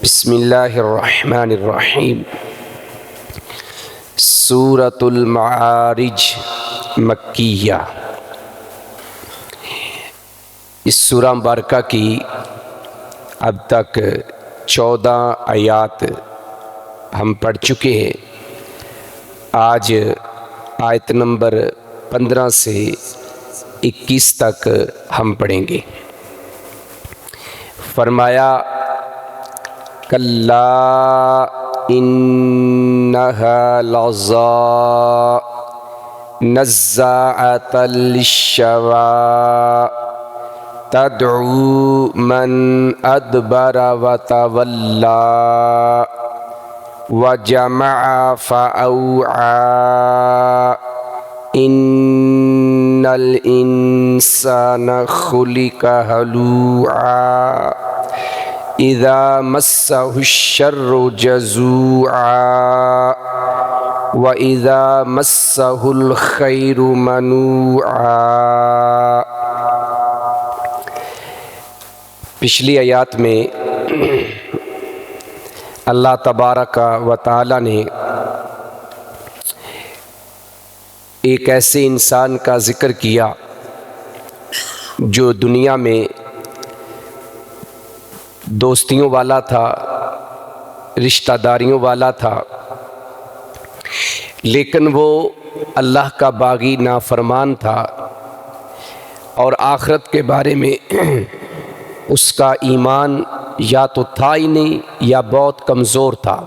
بسم اللہ الرحمن الرحیم۔ سورۃ المعارج مکیہ۔ اس سورہ مبارکہ کی اب تک 14 آیات ہم پڑھ چکے ہیں۔ آج آیت نمبر 15 سے 21 تک ہم پڑھیں گے۔ فرمایا کلا انہا لظیٰ نزاعۃ للشویٰ تدعو من ادبر وتولیٰ وجمع فأوعیٰ ان الانسان خلق ہلوعا اذا مسہ الشر جزوعا واذا مسہ الخیر منوعا۔ پچھلی آیات میں اللہ تبارک و تعالی نے ایک ایسے انسان کا ذکر کیا جو دنیا میں دوستیوں والا تھا، رشتہ داریوں والا تھا، لیکن وہ اللہ کا باغی نافرمان تھا اور آخرت کے بارے میں اس کا ایمان یا تو تھا ہی نہیں یا بہت کمزور تھا،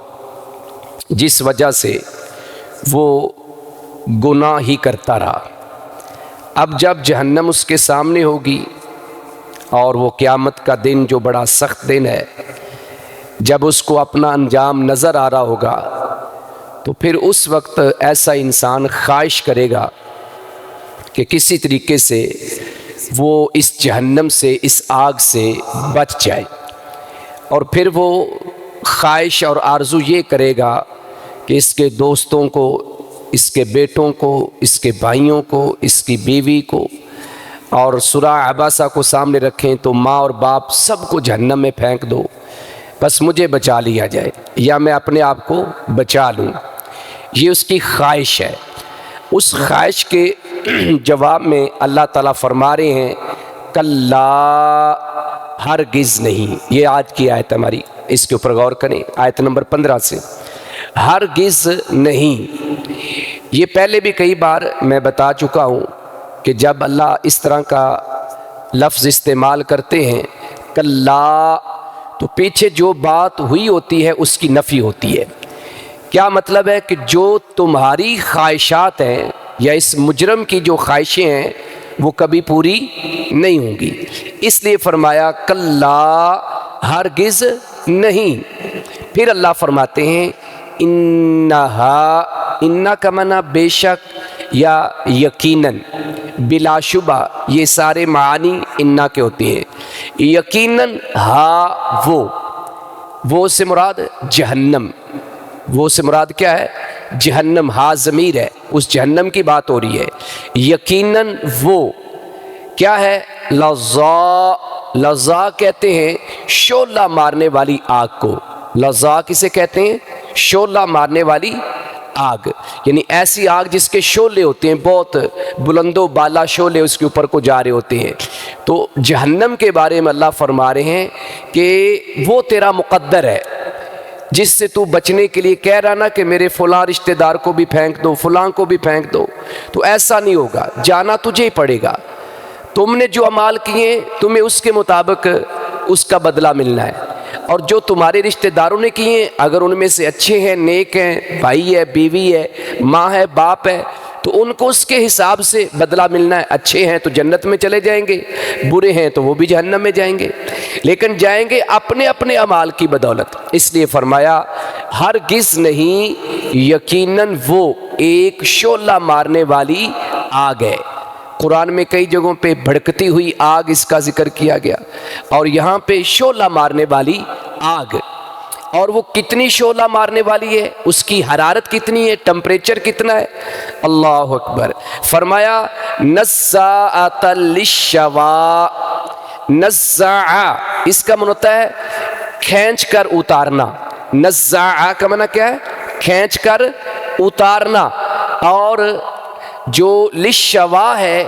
جس وجہ سے وہ گناہ ہی کرتا رہا۔ اب جب جہنم اس کے سامنے ہوگی اور وہ قیامت کا دن جو بڑا سخت دن ہے، جب اس کو اپنا انجام نظر آ رہا ہوگا تو پھر اس وقت ایسا انسان خواہش کرے گا کہ کسی طریقے سے وہ اس جہنم سے، اس آگ سے بچ جائے، اور پھر وہ خواہش اور آرزو یہ کرے گا کہ اس کے دوستوں کو، اس کے بیٹوں کو، اس کے بھائیوں کو، اس کی بیوی کو اور سورہ عباسہ کو سامنے رکھیں تو ماں اور باپ سب کو جہنم میں پھینک دو، بس مجھے بچا لیا جائے یا میں اپنے آپ کو بچا لوں۔ یہ اس کی خواہش ہے۔ اس خواہش کے جواب میں اللہ تعالیٰ فرما رہے ہیں کلا، ہرگز نہیں۔ یہ آج کی آیت ہماری، اس کے اوپر غور کریں، آیت نمبر 15 سے، ہرگز نہیں۔ یہ پہلے بھی کئی بار میں بتا چکا ہوں کہ جب اللہ اس طرح کا لفظ استعمال کرتے ہیں کلا، تو پیچھے جو بات ہوئی ہوتی ہے اس کی نفی ہوتی ہے۔ کیا مطلب ہے کہ جو تمہاری خواہشات ہیں یا اس مجرم کی جو خواہشیں ہیں وہ کبھی پوری نہیں ہوں گی، اس لیے فرمایا کلا، ہرگز نہیں۔ پھر اللہ فرماتے ہیں انہا، انہا کا معنی بے شک یا یقیناً، بلا شبہ، یہ سارے معانی انہا کے ہوتے ہیں۔ یقیناً ہا، وہ سے مراد جہنم، وہ سے مراد کیا ہے؟ جہنم۔ ہا ضمیر ہے، اس جہنم کی بات ہو رہی ہے۔ یقیناً وہ کیا ہے؟ لظیٰ، لظیٰ کہتے ہیں شعلہ مارنے والی آگ کو۔ لظیٰ کسے کہتے ہیں؟ شعلہ مارنے والی آگ، یعنی ایسی آگ جس کے شعلے ہوتے ہیں، بہت بلند و بالا شعلے اس کے اوپر کو جا رہے ہوتے ہیں۔ تو جہنم کے بارے میں اللہ فرما رہے ہیں کہ وہ تیرا مقدر ہے، جس سے تو بچنے کے لیے کہہ رہا نا کہ میرے فلاں رشتہ دار کو بھی پھینک دو، فلاں کو بھی پھینک دو، تو ایسا نہیں ہوگا، جانا تجھے ہی پڑے گا۔ تم نے جو اعمال کیے تمہیں اس کے مطابق اس کا بدلہ ملنا ہے، اور جو تمہارے رشتہ داروں نے کیے ہیں اگر ان میں سے اچھے ہیں، نیک ہیں، بھائی ہے، بیوی ہے، ماں ہے، باپ ہے، تو ان کو اس کے حساب سے بدلہ ملنا ہے۔ اچھے ہیں تو جنت میں چلے جائیں گے، برے ہیں تو وہ بھی جہنم میں جائیں گے، لیکن جائیں گے اپنے اپنے اعمال کی بدولت۔ اس لیے فرمایا ہرگز نہیں، یقیناً وہ ایک شعلہ مارنے والی آگ ہے۔ قرآن میں کئی جگہوں پہ بھڑکتی ہوئی آگ اس کا ذکر کیا گیا، اور یہاں پہ شعلہ مارنے والی آگ۔ اور وہ کتنی شعلہ مارنے والی ہے، اس کی حرارت کتنی ہے، ٹمپریچر کتنا ہے، اللہ اکبر۔ فرمایا نزاعۃ للشویٰ، نزاع اس کا من ہوتا ہے کھینچ کر اتارنا. نزاع کا معنی کیا ہے؟ کھینچ کر اتارنا. اور جو للشوا ہے،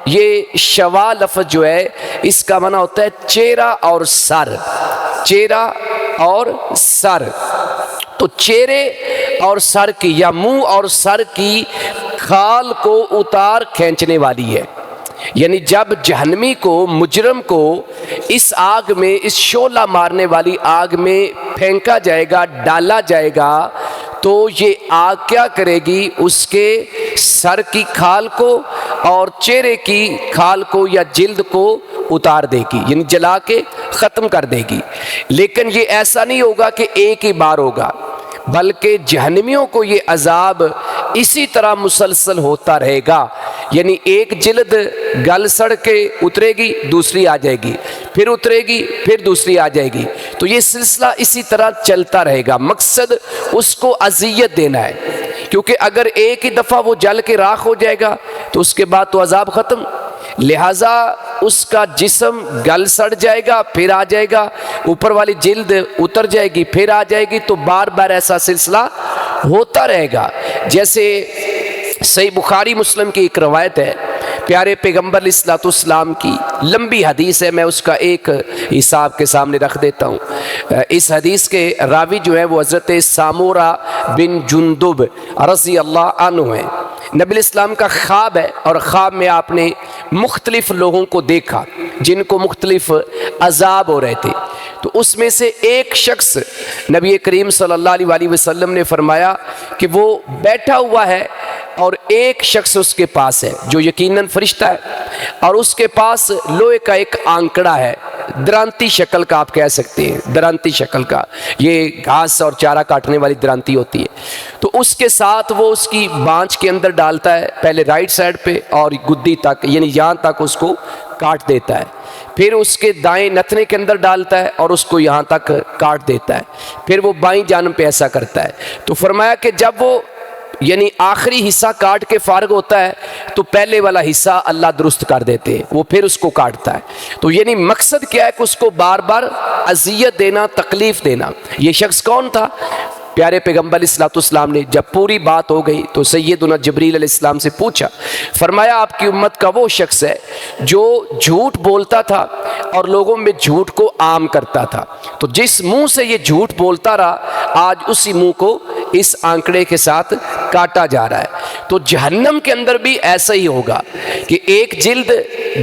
یہ شوا لفظ جو ہے اس کا معنی ہوتا ہے چہرہ اور سر. چہرہ اور سر. تو چہرے اور سر کی یا منہ اور سر کی کھال کو اتار کھینچنے والی ہے. یعنی جب جہنمی کو، مجرم کو اس آگ میں، اس شعلہ مارنے والی آگ میں پھینکا جائے گا، ڈالا جائے گا، تو یہ آگ کیا کرے گی؟ اس کے سر کی کھال کو اور چہرے کی کھال کو یا جلد کو اتار دے گی، یعنی جلا کے ختم کر دے گی. لیکن یہ ایسا نہیں ہوگا کہ ایک ہی بار ہوگا، بلکہ جہنمیوں کو یہ عذاب اسی طرح مسلسل ہوتا رہے گا. یعنی ایک جلد گل سڑ کے اترے گی، دوسری آ جائے گی، پھر اترے گی، پھر دوسری آ جائے گی. تو یہ سلسلہ اسی طرح چلتا رہے گا. مقصد اس کو اذیت دینا ہے، کیونکہ اگر ایک ہی دفعہ وہ جل کے راکھ ہو جائے گا تو اس کے بعد تو عذاب ختم. لہٰذا اس کا جسم گل سڑ جائے گا، پھر آ جائے گا، اوپر والی جلد اتر جائے گی، پھر آ جائے گی. تو بار بار ایسا سلسلہ ہوتا رہے گا. جیسے صحیح بخاری مسلم کی ایک روایت ہے، پیارے پیغمبر علیہ الصلوۃ والسلام کی لمبی حدیث ہے. میں اس کا ایک حصہ آپ کے سامنے رکھ دیتا ہوں. اس حدیث کے راوی جو ہے وہ حضرت سامورہ بن جندب رضی اللہ عنہ ہیں. نبی الاسلام کا خواب ہے، اور خواب میں آپ نے مختلف لوگوں کو دیکھا جن کو مختلف عذاب ہو رہے تھے. تو اس میں سے ایک شخص نبی کریم صلی اللہ علیہ وآلہ وسلم نے فرمایا کہ وہ بیٹھا ہوا ہے اور ایک شخص اس کے پاس ہے جو یقیناً فرشتہ ہے، اور اس کے پاس لوہے کا ایک آنکڑا ہے، درانتی شکل کا آپ کہہ سکتے ہیں، درانتی شکل کا. یہ گھاس اور چارہ کاٹنے والی درانتی ہوتی ہے. تو اس کے ساتھ وہ اس کی بانچ کے اندر ڈالتا ہے، پہلے رائٹ سائڈ پہ اور گدی تک، یعنی یہاں تک اس کو کاٹ دیتا ہے. پھر اس کے دائیں نتنے کے اندر ڈالتا ہے اور اس کو یہاں تک کاٹ دیتا ہے. پھر وہ بائیں جانب پہ ایسا کرتا ہے. تو فرمایا کہ جب وہ یعنی آخری حصہ کاٹ کے فارغ ہوتا ہے تو پہلے والا حصہ اللہ درست کر دیتے ہیں، وہ پھر اس کو کاٹتا ہے. تو یعنی مقصد کیا ہے کہ اس کو بار بار اذیت دینا، تکلیف دینا. یہ شخص کون تھا؟ پیارے پیغمبر علیہ الصلوۃ والسلام نے جب پوری بات ہو گئی تو سیدنا جبریل علیہ السلام سے پوچھا. فرمایا آپ کی امت کا وہ شخص ہے جو جھوٹ بولتا تھا اور لوگوں میں جھوٹ کو عام کرتا تھا. تو جس منہ سے یہ جھوٹ بولتا رہا، آج اسی منہ کو اس آنکڑے کے ساتھ کاٹا جا رہا ہے. تو جہنم کے اندر بھی ایسا ہی ہوگا کہ ایک جلد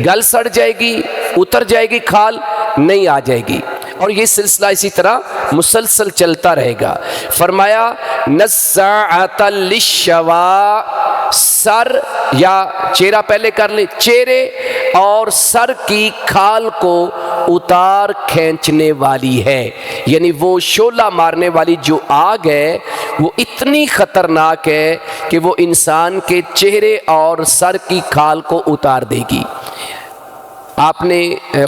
گل سڑ جائے گی، اتر جائے گی، کھال نہیں آ جائے گی، اور یہ سلسلہ اسی طرح مسلسل چلتا رہے گا. فرمایا نزاعۃ للشوا، سر یا چہرہ پہلے کر لیں، چہرے اور سر کی کھال کو اتار کھینچنے والی ہے. یعنی وہ شعلہ مارنے والی جو آگ ہے وہ اتنی خطرناک ہے کہ وہ انسان کے چہرے اور سر کی کھال کو اتار دے گی. آپ نے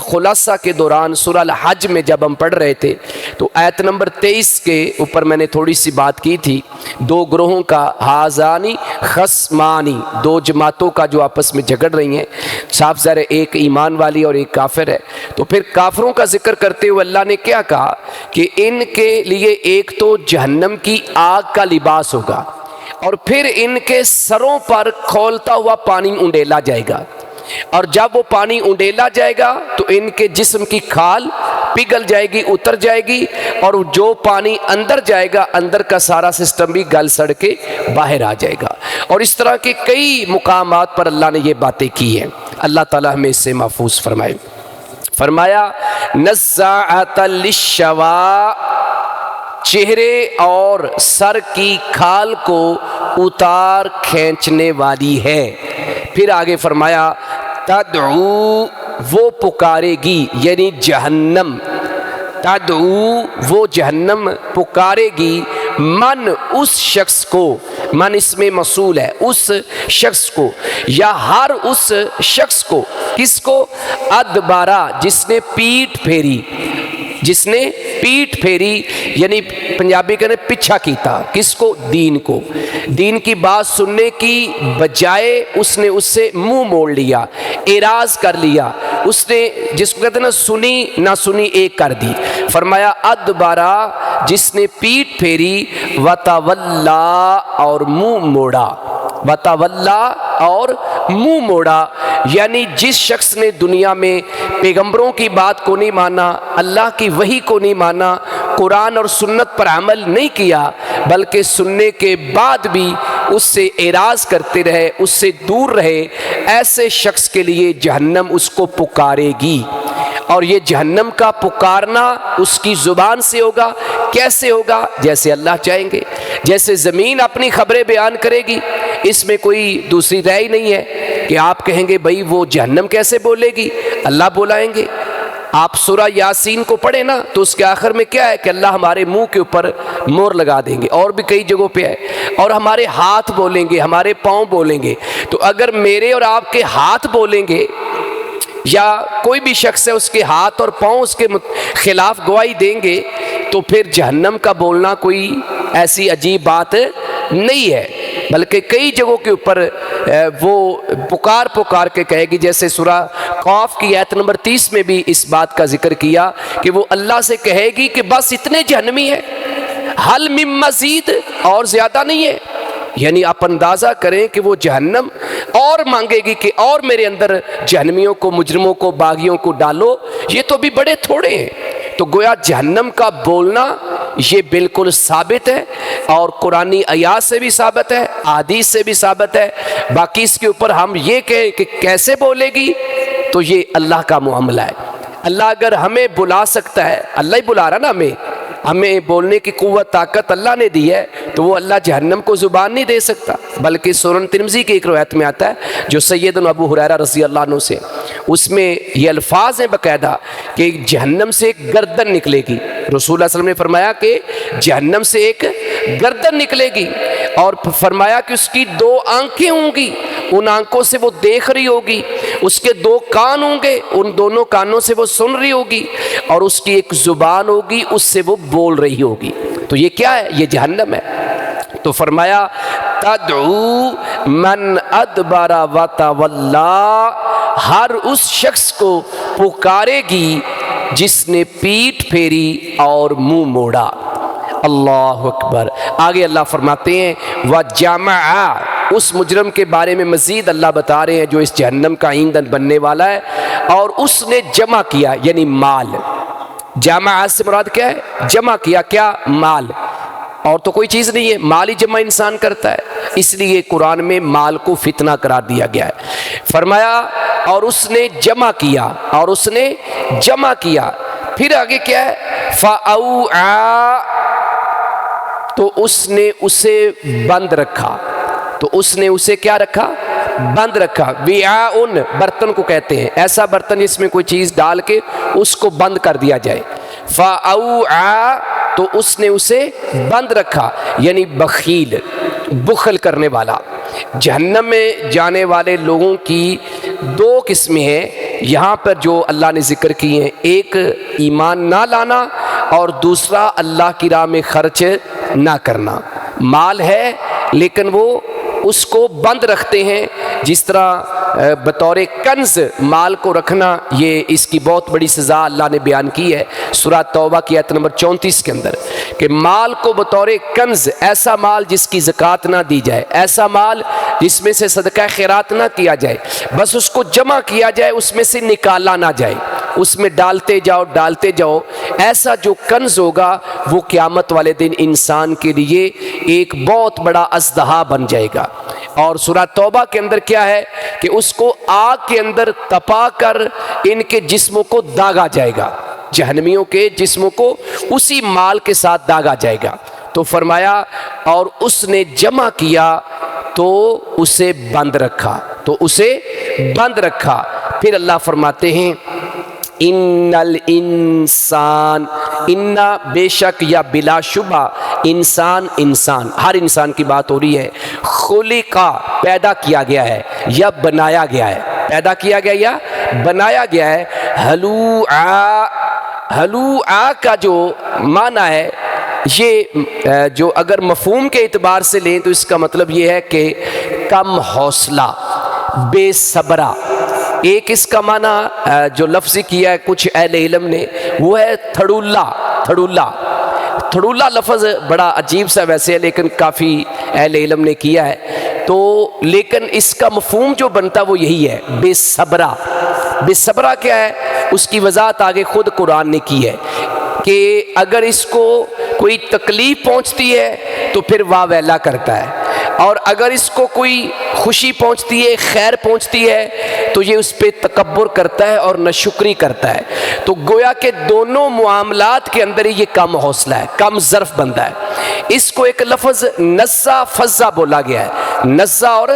خلاصہ کے دوران سورہ الحج میں جب ہم پڑھ رہے تھے تو آیت نمبر 23 کے اوپر میں نے تھوڑی سی بات کی تھی. دو گروہوں کا، ہازانی خصمانی، دو جماعتوں کا جو آپس میں جھگڑ رہی ہیں. صاف ظاہر ایک ایمان والی اور ایک کافر ہے. تو پھر کافروں کا ذکر کرتے ہوئے اللہ نے کیا کہا کہ ان کے لیے ایک تو جہنم کی آگ کا لباس ہوگا، اور پھر ان کے سروں پر کھولتا ہوا پانی انڈیلا جائے گا. اور جب وہ پانی انڈیلا جائے گا تو ان کے جسم کی کھال پگھل جائے گی، اتر جائے گی، اور جو پانی اندر جائے گا اندر کا سارا سسٹم بھی گل سڑ کے باہر آ جائے گا. اور اس طرح کے کئی مقامات پر اللہ نے یہ باتیں کی ہیں. اللہ تعالیٰ ہمیں اس سے محفوظ فرمائے. فرمایا نزاعۃ للشوا، چہرے اور سر کی کھال کو اتار کھینچنے والی ہے. پھر آگے فرمایا تدعو، وہ پکارے گی، یعنی جہنم. تدعو، وہ جہنم پکارے گی، من، اس شخص کو، من اس میں موصول ہے، اس شخص کو، یا ہر اس شخص کو. کس کو؟ ادبارہ، جس نے پیٹھ پھیری. جس نے پیٹھ پھیری یعنی پنجابی کہنے پچھا کیتا، کس کو؟ دین کو۔ دین کی بات سننے کی بجائے اس نے اس سے منہ موڑ لیا، اعراض کر لیا، اس نے جس کو کہتے ہیں نا سنی نہ سنی ایک کر دی۔ فرمایا ادبارا، جس نے پیٹھ پھیری، وتولا اور منہ موڑا، وتولا اور منہ موڑا، یعنی جس شخص نے دنیا میں پیغمبروں کی بات کو نہیں مانا، اللہ کی وحی کو نہیں مانا، قرآن اور سنت پر عمل نہیں کیا، بلکہ سننے کے بعد بھی اس سے اعراض کرتے رہے، اس سے دور رہے، ایسے شخص کے لیے جہنم اس کو پکارے گی۔ اور یہ جہنم کا پکارنا اس کی زبان سے ہوگا، کیسے ہوگا؟ جیسے اللہ چاہیں گے، جیسے زمین اپنی خبریں بیان کرے گی، اس میں کوئی دوسری رائے نہیں ہے کہ آپ کہیں گے بھئی وہ جہنم کیسے بولے گی، اللہ بلائیں گے۔ آپ سورہ یاسین کو پڑھیں نا تو اس کے آخر میں کیا ہے کہ اللہ ہمارے منہ کے اوپر مور لگا دیں گے، اور بھی کئی جگہوں پہ ہے، اور ہمارے ہاتھ بولیں گے، ہمارے پاؤں بولیں گے۔ تو اگر میرے اور آپ کے ہاتھ بولیں گے یا کوئی بھی شخص ہے اس کے ہاتھ اور پاؤں اس کے خلاف گواہی دیں گے تو پھر جہنم کا بولنا کوئی ایسی عجیب بات نہیں ہے، بلکہ کئی جگہوں کے اوپر وہ پکار پکار کے کہے گی، جیسے سورہ قاف کی آیت نمبر 30 میں بھی اس بات کا ذکر کیا کہ وہ اللہ سے کہے گی کہ بس اتنے جہنمی ہے، حل من مزید، اور زیادہ نہیں ہے۔ یعنی آپ اندازہ کریں کہ وہ جہنم اور مانگے گی کہ اور میرے اندر جہنمیوں کو، مجرموں کو، باغیوں کو ڈالو، یہ تو بھی بڑے تھوڑے ہیں۔ تو گویا جہنم کا بولنا یہ بالکل ثابت ہے، اور قرآنی آیات سے بھی ثابت ہے، احادیث سے بھی ثابت ہے۔ باقی اس کے اوپر ہم یہ کہیں کہ کیسے بولے گی، تو یہ اللہ کا معاملہ ہے۔ اللہ اگر ہمیں بلا سکتا ہے، اللہ ہی بلا رہا نا ہمیں بولنے کی قوت طاقت اللہ نے دی ہے، تو وہ اللہ جہنم کو زبان نہیں دے سکتا۔ بلکہ سنن ترمذی کی ایک روایت میں آتا ہے جو سیدنا ابو ہریرہ رضی اللہ عنہ سے، اس میں یہ الفاظ ہیں باقاعدہ کہ جہنم سے ایک گردن نکلے گی۔ رسول اللہ صلی اللہ علیہ وسلم نے فرمایا کہ جہنم سے ایک گردن نکلے گی، اور فرمایا کہ اس کی 2 آنکھیں ہوں گی، ان آنکھوں سے وہ دیکھ رہی ہوگی، اس کے 2 کان ہوں گے، ان دونوں کانوں سے وہ سن رہی ہوگی، اور اس کی ایک زبان ہوگی، اس سے وہ بول رہی ہوگی۔ تو یہ کیا ہے؟ یہ جہنم ہے۔ تو فرمایا تدعو من ادبر وتولا، ہر اس شخص کو پکارے گی جس نے پیٹھ پھیری اور منہ موڑا۔ اللہ اکبر۔ آگے اللہ فرماتے ہیں وَجَمَعَ، اس مجرم کے بارے میں مزید اللہ بتا رہے ہیں جو اس جہنم کا ایندھن بننے والا ہے، اور اس نے جمع کیا یعنی مال۔ جمع سے مراد کیا ہے؟ جمع کیا، کیا؟ مال۔ اور تو کوئی چیز نہیں ہے، مال ہی جمع انسان کرتا ہے، اس لیے قرآن میں مال کو فتنہ قرار دیا گیا ہے۔ فرمایا اور اس نے جمع کیا، اور اس نے جمع کیا، پھر آگے کیا ہے؟ فَأَوْعَى، تو اس نے اسے بند رکھا۔ تو اس نے اسے کیا رکھا؟ بند رکھا۔ وعاء برتن کو کہتے ہیں، ایسا برتن جس میں کوئی چیز ڈال کے اس کو بند کر دیا جائے۔ فَأَوْعَى، تو اس نے اسے بند رکھا، یعنی بخیل، بخل کرنے والا۔ جہنم میں جانے والے لوگوں کی 2 قسمیں ہیں یہاں پر جو اللہ نے ذکر کی ہیں، ایک ایمان نہ لانا، اور دوسرا اللہ کی راہ میں خرچ نہ کرنا۔ مال ہے لیکن وہ اس کو بند رکھتے ہیں، جس طرح بطور کنز مال کو رکھنا، یہ اس کی بہت بڑی سزا اللہ نے بیان کی ہے سورہ توبہ کی آیت نمبر 34 کے اندر، کہ مال کو بطور کنز، ایسا مال جس کی زکوٰۃ نہ دی جائے، ایسا مال جس میں سے صدقہ خیرات نہ کیا جائے، بس اس کو جمع کیا جائے، اس میں سے نکالا نہ جائے، اس میں ڈالتے جاؤ ڈالتے جاؤ، ایسا جو کنز ہوگا وہ قیامت والے دن انسان کے لیے ایک بہت بڑا اژدہا بن جائے گا۔ اور سورہ توبہ کے اندر کیا ہے کہ اس کو آگ کے اندر تپا کر ان کے جسموں کو داغا جائے گا، جہنمیوں کے جسموں کو اسی مال کے ساتھ داغا جائے گا۔ تو فرمایا اور اس نے جمع کیا تو اسے بند رکھا، تو اسے بند رکھا۔ پھر اللہ فرماتے ہیں ان الانسان، ان بے شک یا بلا شبہ، انسان ہر انسان کی بات ہو رہی ہے، خلقا پیدا کیا گیا ہے یا بنایا گیا ہے، پیدا کیا گیا یا بنایا گیا ہے، ہلوعا ہلوعا کا جو معنی ہے یہ جو اگر مفہوم کے اعتبار سے لیں تو اس کا مطلب یہ ہے کہ کم حوصلہ، بے صبرا۔ ایک اس کا معنی جو لفظی کیا ہے کچھ اہل علم نے وہ ہے تھڑولا۔ تھڑولا لفظ بڑا عجیب سا ویسے ہے لیکن کافی اہل علم نے کیا ہے تو، لیکن اس کا مفہوم جو بنتا وہ یہی ہے، بے صبرا۔ بے صبرا کیا ہے اس کی وضاحت آگے خود قرآن نے کی ہے کہ اگر اس کو کوئی تکلیف پہنچتی ہے تو پھر واہ ویلا کرتا ہے، اور اگر اس کو کوئی خوشی پہنچتی ہے، خیر پہنچتی ہے تو یہ اس پہ تکبر کرتا ہے اور ناشکری کرتا ہے۔ تو گویا کہ دونوں معاملات کے اندر ہی یہ کم حوصلہ ہے، کم ظرف بندہ ہے۔ اس کو ایک لفظ نزا فزا بولا گیا ہے، نزا اور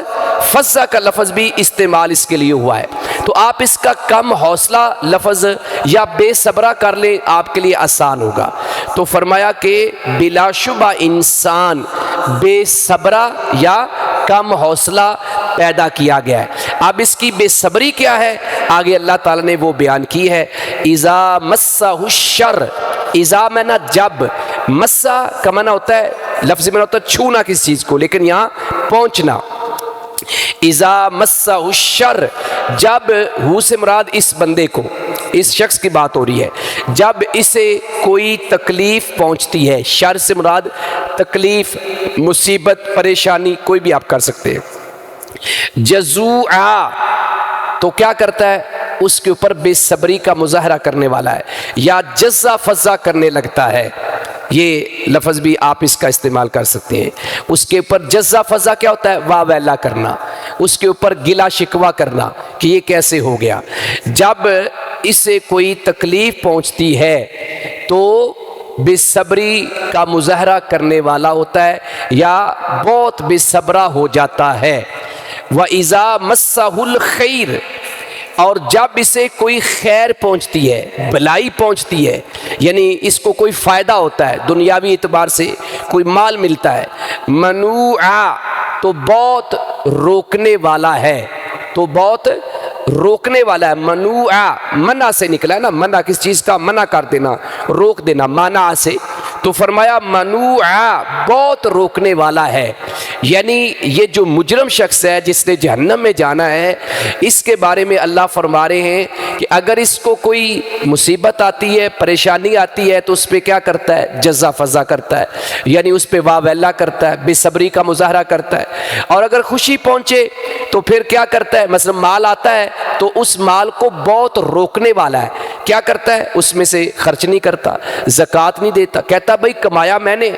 فزا کا لفظ بھی استعمال اس کے لیے ہوا ہے۔ تو آپ اس کا کم حوصلہ لفظ یا بے صبرا کر لیں، آپ کے لیے آسان ہوگا۔ تو فرمایا کہ بلا شبہ انسان بے صبرا یا کم حوصلہ پیدا کیا گیا ہے۔ اب اس کی بے صبری کیا ہے آگے اللہ تعالیٰ نے وہ بیان کی ہے، اذا مسہ الشر، اذا میں نہ جب، مسہ کا معنی ہوتا ہے لفظ میں ہوتا ہے چھونا کسی چیز کو، لیکن یہاں پہنچنا۔ اذا مسہ الشر، جب ہو سے مراد اس بندے کو، اس شخص کی بات ہو رہی ہے، جب اسے کوئی تکلیف پہنچتی ہے، شر سے مراد تکلیف، مصیبت، پریشانی کوئی بھی آپ کر سکتے ہیں۔ جزوعا، تو کیا کرتا ہے اس کے اوپر بے صبری کا مظاہرہ کرنے والا ہے یا جزا فضا کرنے لگتا ہے، یہ لفظ بھی آپ اس کا استعمال کر سکتے ہیں۔ اس کے اوپر جزا فضا کیا ہوتا ہے، واہ ویلا کرنا، اس کے اوپر گلا شکوہ کرنا کہ یہ کیسے ہو گیا۔ جب اسے کوئی تکلیف پہنچتی ہے تو بے صبری کا مظاہرہ کرنے والا ہوتا ہے یا بہت بے صبرا ہو جاتا ہے۔ وَإِذَا مَسَّهُ الْخَيْرُ، اور جب اسے کوئی خیر پہنچتی ہے، بھلائی پہنچتی ہے، یعنی اس کو کوئی فائدہ ہوتا ہے، دنیاوی اعتبار سے کوئی مال ملتا ہے، منوعا، تو بہت روکنے والا ہے، تو بہت روکنے والا ہے۔ منوعا منع سے نکلا ہے نا، منع کس چیز کا، منع کر دینا، روک دینا، مانع سے، تو فرمایا منوعا، بہت روکنے والا ہے۔ یعنی یہ جو مجرم شخص ہے جس نے جہنم میں جانا ہے، اس کے بارے میں اللہ فرما رہے ہیں کہ اگر اس کو کوئی مصیبت آتی ہے، پریشانی آتی ہے تو اس پہ کیا کرتا ہے، جزا فضا کرتا ہے، یعنی اس پہ واہ ویلا کرتا ہے، بے صبری کا مظاہرہ کرتا ہے۔ اور اگر خوشی پہنچے تو پھر کیا کرتا ہے، مثلا مال آتا ہے تو اس مال کو بہت روکنے والا ہے، کیا کرتا ہے، اس میں سے خرچ نہیں کرتا، زکوٰۃ نہیں دیتا، کہتا بھائی کمایا میں نے۔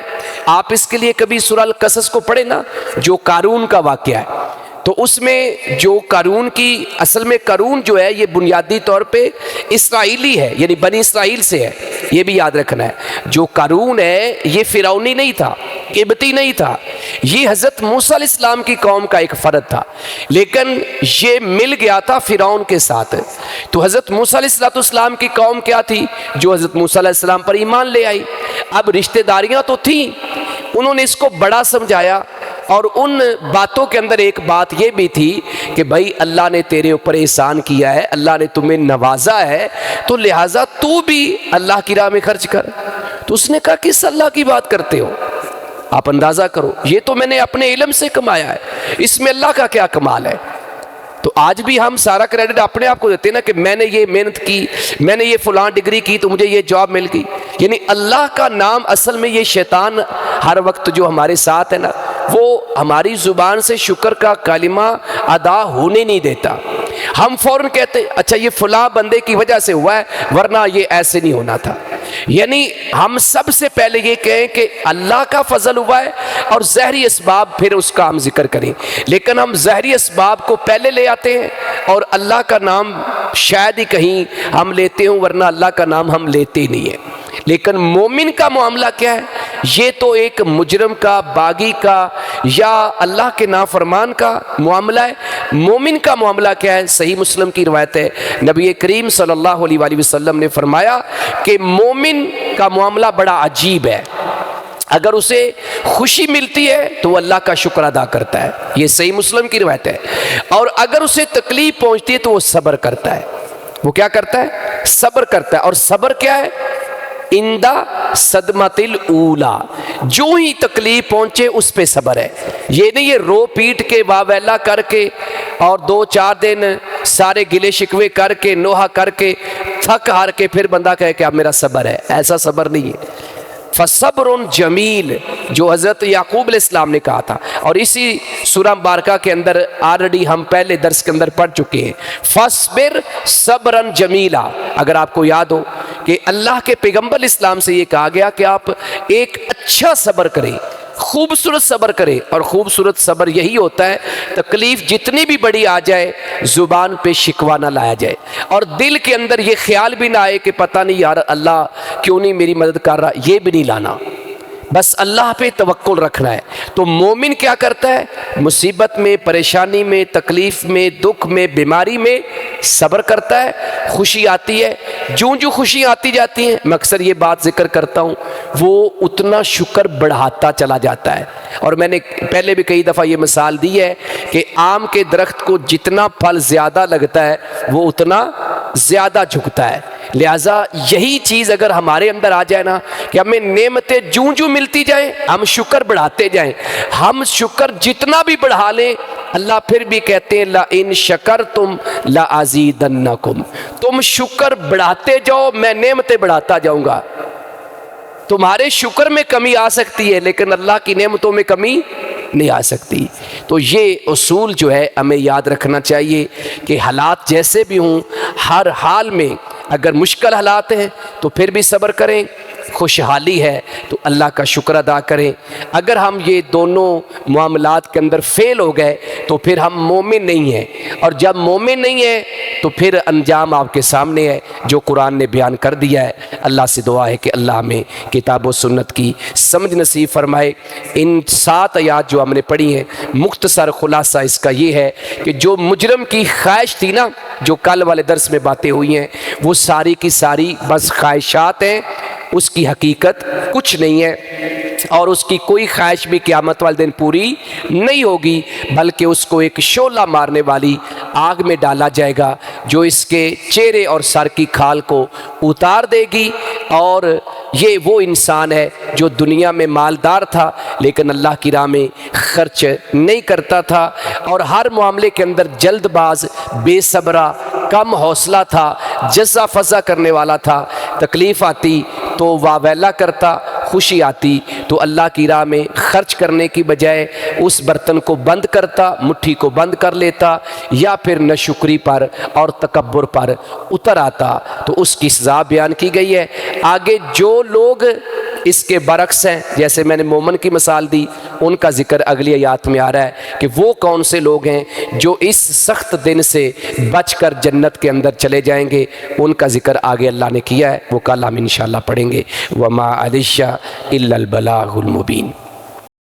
آپ اس کے لیے کبھی سورہ القصص کو پڑھیں نا، جو قارون کا واقعہ ہے، تو اس میں جو قارون کی، اصل میں قارون جو ہے یہ بنیادی طور پہ اسرائیلی ہے، یعنی بنی اسرائیل سے ہے، یہ بھی یاد رکھنا ہے۔ جو قارون ہے یہ فرعونی نہیں تھا، قبطی نہیں تھا، یہ حضرت موسیٰ علیہ السلام کی قوم کا ایک فرد تھا، لیکن یہ مل گیا تھا فرعون کے ساتھ۔ تو حضرت موسیٰ علیہ السلام کی قوم کیا تھی، جو حضرت موسیٰ علیہ السلام پر ایمان لے آئی۔ اب رشتہ داریاں تو تھیں، انہوں نے اس کو بڑا سمجھایا، اور ان باتوں کے اندر ایک بات یہ بھی تھی کہ بھائی اللہ نے تیرے اوپر احسان کیا ہے، اللہ نے تمہیں نوازا ہے، تو لہٰذا تو بھی اللہ کی راہ میں خرچ کر۔ تو اس نے کہا کس اللہ کی بات کرتے ہو، آپ اندازہ کرو، یہ تو میں نے اپنے علم سے کمایا ہے، اس میں اللہ کا کیا کمال ہے۔ تو آج بھی ہم سارا کریڈٹ اپنے آپ کو دیتے ہیں نا کہ میں نے یہ محنت کی، میں نے یہ فلاں ڈگری کی تو مجھے یہ جاب مل گئی، یعنی اللہ کا نام، اصل میں یہ شیطان ہر وقت جو ہمارے ساتھ ہے نا، وہ ہماری زبان سے شکر کا کلمہ ادا ہونے نہیں دیتا۔ ہم فوراً کہتے اچھا یہ فلاں بندے کی وجہ سے ہوا ہے ورنہ یہ ایسے نہیں ہونا تھا، یعنی ہم سب سے پہلے یہ کہیں کہ اللہ کا فضل ہوا ہے اور ظاہری اسباب پھر اس کا ہم ذکر کریں، لیکن ہم ظاہری اسباب کو پہلے لے آتے ہیں اور اللہ کا نام شاید ہی کہیں ہم لیتے ہوں، ورنہ اللہ کا نام ہم لیتے ہی نہیں ہیں۔ لیکن مومن کا معاملہ کیا ہے، یہ تو ایک مجرم کا، باغی کا یا اللہ کے نافرمان کا معاملہ ہے۔ مومن کا معاملہ کیا ہے، صحیح مسلم کی روایت ہے، نبی کریم صلی اللہ علیہ وآلہ وسلم نے فرمایا کہ مومن کا معاملہ بڑا عجیب ہے، اگر اسے خوشی ملتی ہے تو وہ اللہ کا شکر ادا کرتا ہے، یہ صحیح مسلم کی روایت ہے، اور اگر اسے تکلیف پہنچتی ہے تو وہ صبر کرتا ہے۔ وہ کیا کرتا ہے؟ صبر کرتا ہے. اور صبر کیا ہے؟ اندہ صدمتل اولا، جو ہی تکلیف پہنچے اس پہ صبر ہے. یہ نہیں یہ رو پیٹ کے واویلا کر کے اور 2-4 دن سارے گلے شکوے کر کے نوحہ کر کے تھک ہار کے پھر بندہ کہے کہ اب میرا صبر ہے. ایسا صبر نہیں ہے. فصبر جمیل، جو حضرت یعقوب علیہ السلام نے کہا تھا، اور اسی سورہ مبارکہ کے اندر آلریڈی ہم پہلے درس کے اندر پڑھ چکے ہیں. فصبر صبرا جمیلا. اگر آپ کو یاد ہو کہ اللہ کے پیغمبر اسلام سے یہ کہا گیا کہ آپ ایک اچھا صبر کریں، خوبصورت صبر کرے. اور خوبصورت صبر یہی ہوتا ہے تکلیف جتنی بھی بڑی آ جائے زبان پہ شکوہ نہ لایا جائے اور دل کے اندر یہ خیال بھی نہ آئے کہ پتہ نہیں یار اللہ کیوں نہیں میری مدد کر رہا. یہ بھی نہیں لانا، بس اللہ پہ توکل رکھنا ہے. تو مومن کیا کرتا ہے؟ مصیبت میں، پریشانی میں، تکلیف میں، دکھ میں، بیماری میں صبر کرتا ہے. خوشی آتی ہے، جو خوشی آتی جاتی ہیں، میں اکثر یہ بات ذکر کرتا ہوں، وہ اتنا شکر بڑھاتا چلا جاتا ہے. اور میں نے پہلے بھی کئی دفعہ یہ مثال دی ہے کہ آم کے درخت کو جتنا پھل زیادہ لگتا ہے وہ اتنا زیادہ جھکتا ہے. لہٰذا یہی چیز اگر ہمارے اندر آ جائے نا کہ ہمیں نعمتیں جو ملتی جائیں ہم شکر بڑھاتے جائیں. ہم شکر جتنا بھی بڑھا لیں اللہ پھر بھی کہتے ہیں لَإِن شَكَرْتُمْ لَأَزِيدَنَّكُمْ. تم شکر بڑھاتے جاؤ میں نعمتیں بڑھاتا جاؤں گا. تمہارے شکر میں کمی آ سکتی ہے لیکن اللہ کی نعمتوں میں کمی نہیں آ سکتی. تو یہ اصول جو ہے ہمیں یاد رکھنا چاہیے کہ حالات جیسے بھی ہوں ہر حال میں اگر مشکل حالات ہیں تو پھر بھی صبر کریں، خوشحالی ہے تو اللہ کا شکر ادا کریں. اگر ہم یہ دونوں معاملات کے اندر فیل ہو گئے تو پھر ہم مومن نہیں ہیں. اور جب مومن نہیں ہیں تو پھر انجام آپ کے سامنے ہے جو قرآن نے بیان کر دیا ہے. اللہ سے دعا ہے کہ اللہ ہمیں کتاب و سنت کی سمجھ نصیب فرمائے. ان 7 آیات جو ہم نے پڑھی ہیں مختصر خلاصہ اس کا یہ ہے کہ جو مجرم کی خواہش تھی نا، جو کل والے درس میں باتیں ہوئی ہیں، وہ ساری کی ساری بس خواہشات ہیں، اس کی حقیقت کچھ نہیں ہے اور اس کی کوئی خواہش بھی قیامت والے دن پوری نہیں ہوگی، بلکہ اس کو ایک شعلہ مارنے والی آگ میں ڈالا جائے گا جو اس کے چہرے اور سر کی کھال کو اتار دے گی. اور یہ وہ انسان ہے جو دنیا میں مالدار تھا لیکن اللہ کی راہ میں خرچ نہیں کرتا تھا اور ہر معاملے کے اندر جلد باز، بے صبرا، کم حوصلہ تھا، جزا فضا کرنے والا تھا. تکلیف آتی تو واویلا کرتا، خوشی آتی تو اللہ کی راہ میں خرچ کرنے کی بجائے اس برتن کو بند کرتا، مٹھی کو بند کر لیتا یا پھر ناشکری پر اور تکبر پر اتر آتا. تو اس کی سزا بیان کی گئی ہے. آگے جو لوگ اس کے برعکس ہیں، جیسے میں نے مومن کی مثال دی، ان کا ذکر اگلی آیات میں آ رہا ہے کہ وہ کون سے لوگ ہیں جو اس سخت دن سے بچ کر جنت کے اندر چلے جائیں گے. ان کا ذکر آگے اللہ نے کیا ہے، وہ کل ہم انشاءاللہ پڑھیں گے. وَمَا عَلَيْنَا إِلَّا الْبَلَاغُ الْمُبِينُ.